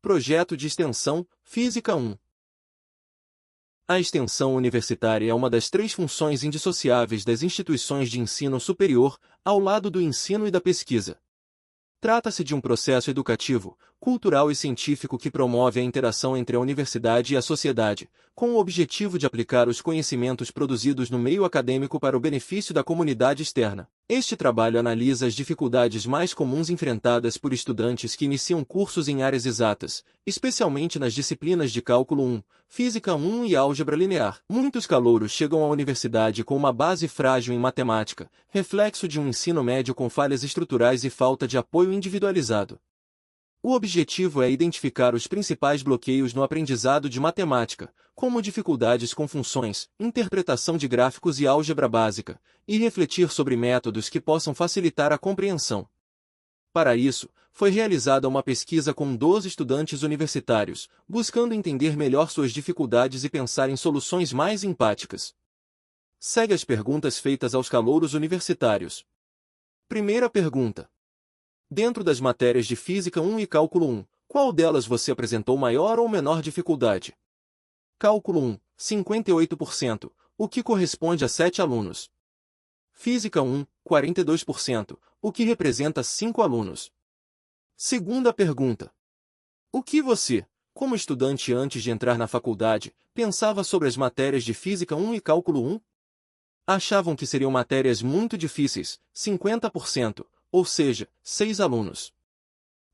Projeto de Extensão, Física 1. A extensão universitária é uma das três funções indissociáveis das instituições de ensino superior, ao lado do ensino e da pesquisa. Trata-se de um processo educativo, cultural e científico que promove a interação entre a universidade e a sociedade, com o objetivo de aplicar os conhecimentos produzidos no meio acadêmico para o benefício da comunidade externa. Este trabalho analisa as dificuldades mais comuns enfrentadas por estudantes que iniciam cursos em áreas exatas, especialmente nas disciplinas de Cálculo 1, Física 1 e Álgebra Linear. Muitos calouros chegam à universidade com uma base frágil em matemática, reflexo de um ensino médio com falhas estruturais e falta de apoio individualizado. O objetivo é identificar os principais bloqueios no aprendizado de matemática, como dificuldades com funções, interpretação de gráficos e álgebra básica, e refletir sobre métodos que possam facilitar a compreensão. Para isso, foi realizada uma pesquisa com 12 estudantes universitários, buscando entender melhor suas dificuldades e pensar em soluções mais empáticas. Segue as perguntas feitas aos calouros universitários. Primeira pergunta. Dentro das matérias de Física 1 e Cálculo 1, qual delas você apresentou maior ou menor dificuldade? Cálculo 1, 58%, o que corresponde a 7 alunos. Física 1, 42%, o que representa 5 alunos. Segunda pergunta. O que você, como estudante antes de entrar na faculdade, pensava sobre as matérias de Física 1 e Cálculo 1? Achavam que seriam matérias muito difíceis, 50%, ou seja, 6 alunos.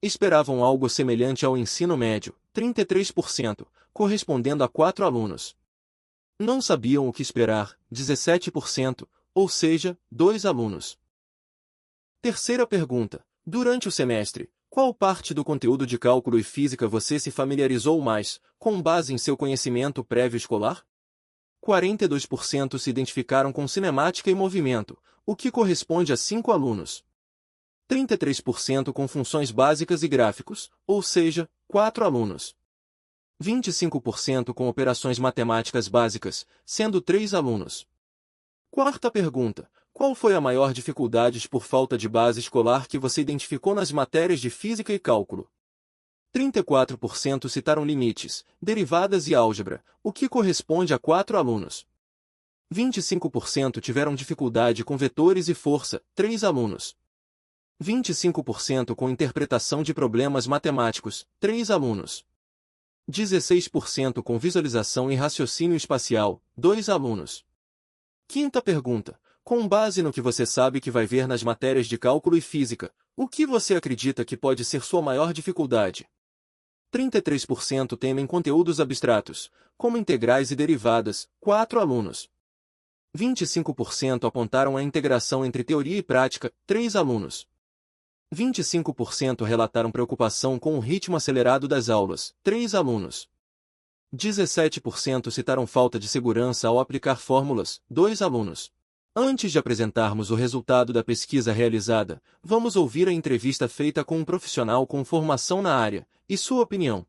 Esperavam algo semelhante ao ensino médio, 33%, correspondendo a 4 alunos. Não sabiam o que esperar, 17%, ou seja, 2 alunos. Terceira pergunta. Durante o semestre, qual parte do conteúdo de cálculo e física você se familiarizou mais, com base em seu conhecimento prévio escolar? 42% se identificaram com cinemática e movimento, o que corresponde a 5 alunos. 33% com funções básicas e gráficos, ou seja, 4 alunos. 25% com operações matemáticas básicas, sendo 3 alunos. Quarta pergunta. Qual foi a maior dificuldade por falta de base escolar que você identificou nas matérias de física e cálculo? 34% citaram limites, derivadas e álgebra, o que corresponde a 4 alunos. 25% tiveram dificuldade com vetores e força, 3 alunos. 25% com interpretação de problemas matemáticos, 3 alunos. 16% com visualização e raciocínio espacial, 2 alunos. Quinta pergunta. Com base no que você sabe que vai ver nas matérias de cálculo e física, o que você acredita que pode ser sua maior dificuldade? 33% temem conteúdos abstratos, como integrais e derivadas, 4 alunos. 25% apontaram a integração entre teoria e prática, 3 alunos. 25% relataram preocupação com o ritmo acelerado das aulas, 3 alunos. 17% citaram falta de segurança ao aplicar fórmulas, 2 alunos. Antes de apresentarmos o resultado da pesquisa realizada, vamos ouvir a entrevista feita com um profissional com formação na área, e sua opinião.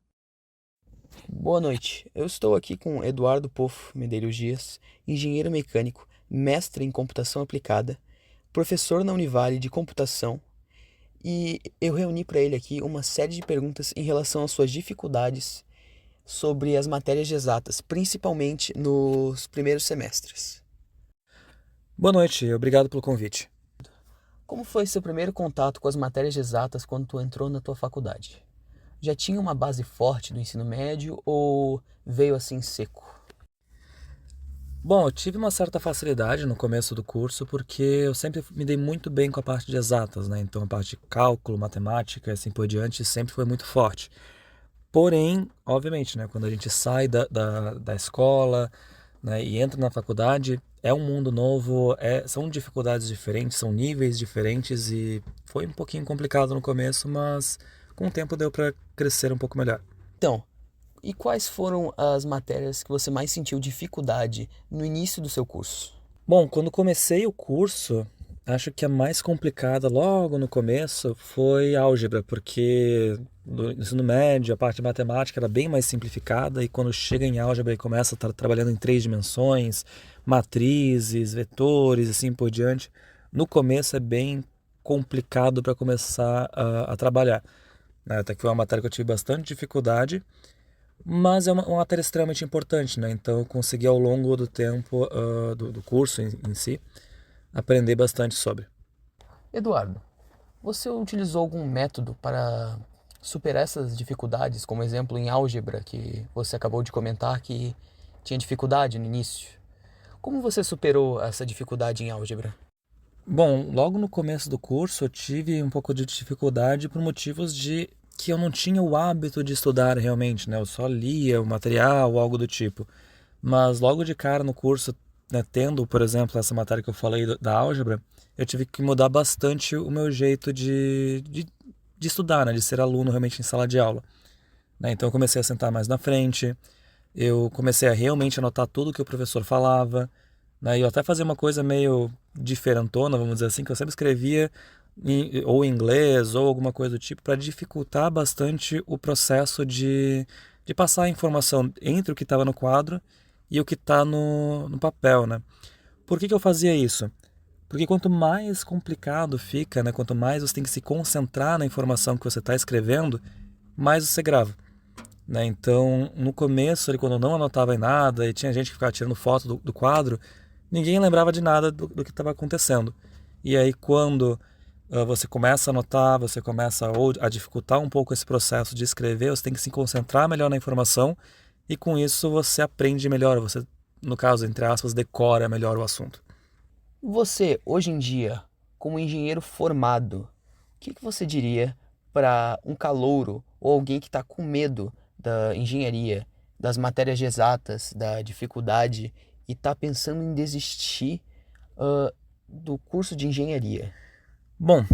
Boa noite, eu estou aqui com Eduardo Pofo Medeiros Dias, engenheiro mecânico, mestre em computação aplicada, professor na Univale de computação, e eu reuni para ele aqui uma série de perguntas em relação às suas dificuldades sobre as matérias de exatas, principalmente nos primeiros semestres. Boa noite, obrigado pelo convite. Como foi seu primeiro contato com as matérias de exatas quando tu entrou na tua faculdade? Já tinha uma base forte do ensino médio ou veio assim seco? Bom, eu tive uma certa facilidade no começo do curso porque eu sempre me dei muito bem com a parte de exatas, né? Então a parte de cálculo, matemática e assim por diante sempre foi muito forte. Porém, obviamente, né, quando a gente sai da escola, né, e entra na faculdade, é um mundo novo, são dificuldades diferentes, são níveis diferentes e foi um pouquinho complicado no começo, mas com o tempo deu para crescer um pouco melhor. Então, e quais foram as matérias que você mais sentiu dificuldade no início do seu curso? Bom, quando comecei o curso, acho que a mais complicada logo no começo foi álgebra, porque no ensino médio a parte de matemática era bem mais simplificada e quando chega em álgebra e começa a estar trabalhando em 3 dimensões, matrizes, vetores, assim por diante, no começo é bem complicado para começar a trabalhar. né? Até que foi uma matéria que eu tive bastante dificuldade, mas é uma matéria extremamente importante, né? Então eu consegui ao longo do tempo do curso em si aprender bastante sobre. Eduardo, você utilizou algum método para superar essas dificuldades, como exemplo em álgebra, que você acabou de comentar que tinha dificuldade no início? Como você superou essa dificuldade em álgebra? Bom, logo no começo do curso eu tive um pouco de dificuldade por motivos de que eu não tinha o hábito de estudar realmente, né? Eu só lia o material ou algo do tipo. Mas logo de cara no curso, né, tendo, por exemplo, essa matéria que eu falei da álgebra, eu tive que mudar bastante o meu jeito de estudar, né? De ser aluno realmente em sala de aula, né? Então eu comecei a sentar mais na frente, eu comecei a realmente anotar tudo que o professor falava, né? E eu até fazia uma coisa meio diferentona, vamos dizer assim, que eu sempre escrevia ou em inglês ou alguma coisa do tipo para dificultar bastante o processo de passar a informação entre o que estava no quadro e o que está no papel, né? Por que eu fazia isso? Porque quanto mais complicado fica, né? Quanto mais você tem que se concentrar na informação que você está escrevendo, mais você grava, né? Então, no começo, ali, quando eu não anotava em nada e tinha gente que ficava tirando foto do quadro, ninguém lembrava de nada do que estava acontecendo. E aí, quando você começa a anotar, você começa a dificultar um pouco esse processo de escrever, você tem que se concentrar melhor na informação e com isso você aprende melhor, você, no caso, entre aspas, decora melhor o assunto. Você, hoje em dia, como engenheiro formado, o que você diria para um calouro ou alguém que está com medo da engenharia, das matérias de exatas, da dificuldade e está pensando em desistir, do curso de engenharia? Bom,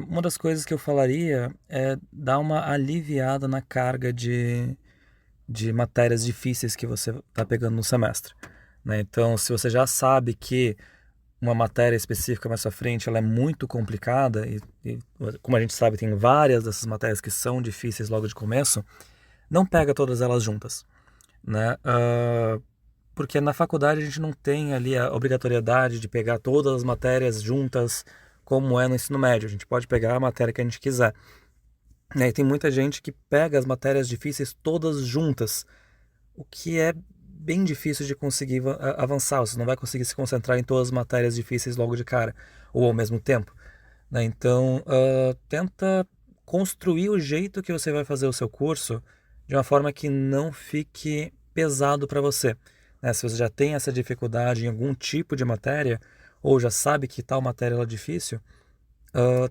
uma das coisas que eu falaria é dar uma aliviada na carga de matérias difíceis que você está pegando no semestre, né? Então, se você já sabe que uma matéria específica mais à frente ela é muito complicada e como a gente sabe tem várias dessas matérias que são difíceis logo de começo, não pega todas elas juntas, né? Porque na faculdade a gente não tem ali a obrigatoriedade de pegar todas as matérias juntas como é no ensino médio. A gente pode pegar a matéria que a gente quiser, né? E tem muita gente que pega as matérias difíceis todas juntas, o que é bem difícil de conseguir avançar. Você não vai conseguir se concentrar em todas as matérias difíceis logo de cara, ou ao mesmo tempo, né? Então, tenta construir o jeito que você vai fazer o seu curso de uma forma que não fique pesado para você, né? Se você já tem essa dificuldade em algum tipo de matéria, ou já sabe que tal matéria é difícil,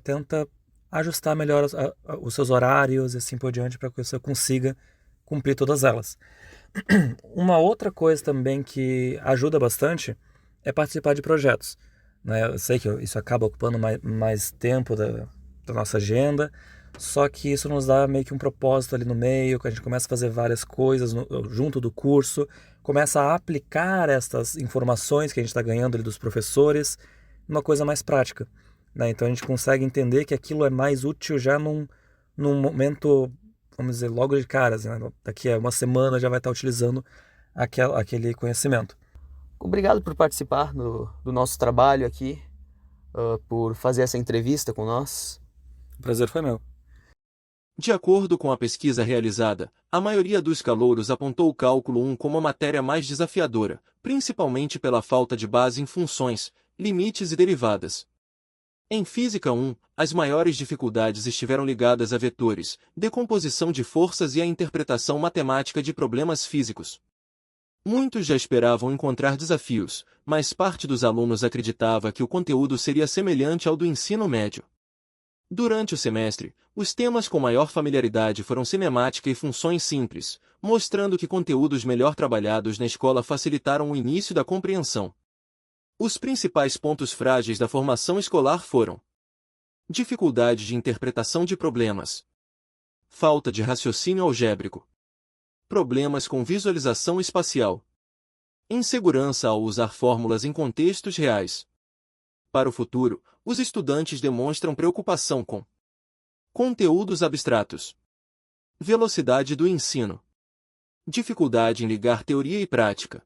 tenta ajustar melhor os seus horários e assim por diante para que você consiga cumprir todas elas. Uma outra coisa também que ajuda bastante é participar de projetos, né? Eu sei que isso acaba ocupando mais tempo da nossa agenda, só que isso nos dá meio que um propósito ali no meio, que a gente começa a fazer várias coisas junto do curso, começa a aplicar estas informações que a gente está ganhando ali dos professores numa coisa mais prática, né? Então a gente consegue entender que aquilo é mais útil já num momento, vamos dizer, logo de caras, né? Daqui a uma semana já vai estar utilizando aquele conhecimento. Obrigado por participar do nosso trabalho aqui, por fazer essa entrevista com nós. O prazer foi meu. De acordo com a pesquisa realizada, a maioria dos calouros apontou o cálculo 1 como a matéria mais desafiadora, principalmente pela falta de base em funções, limites e derivadas. Em Física 1, as maiores dificuldades estiveram ligadas a vetores, decomposição de forças e a interpretação matemática de problemas físicos. Muitos já esperavam encontrar desafios, mas parte dos alunos acreditava que o conteúdo seria semelhante ao do ensino médio. Durante o semestre, os temas com maior familiaridade foram cinemática e funções simples, mostrando que conteúdos melhor trabalhados na escola facilitaram o início da compreensão. Os principais pontos frágeis da formação escolar foram: dificuldade de interpretação de problemas, falta de raciocínio algébrico, problemas com visualização espacial, insegurança ao usar fórmulas em contextos reais. Para o futuro, os estudantes demonstram preocupação com conteúdos abstratos, velocidade do ensino, dificuldade em ligar teoria e prática,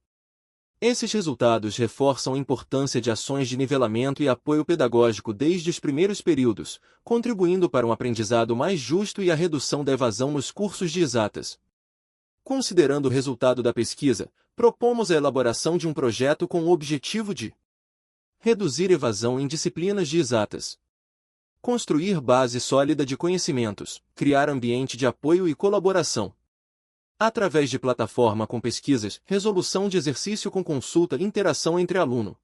Esses resultados reforçam a importância de ações de nivelamento e apoio pedagógico desde os primeiros períodos, contribuindo para um aprendizado mais justo e a redução da evasão nos cursos de exatas. Considerando o resultado da pesquisa, propomos a elaboração de um projeto com o objetivo de reduzir evasão em disciplinas de exatas, construir base sólida de conhecimentos, criar ambiente de apoio e colaboração. Através de plataforma com pesquisas, resolução de exercício com consulta e interação entre aluno,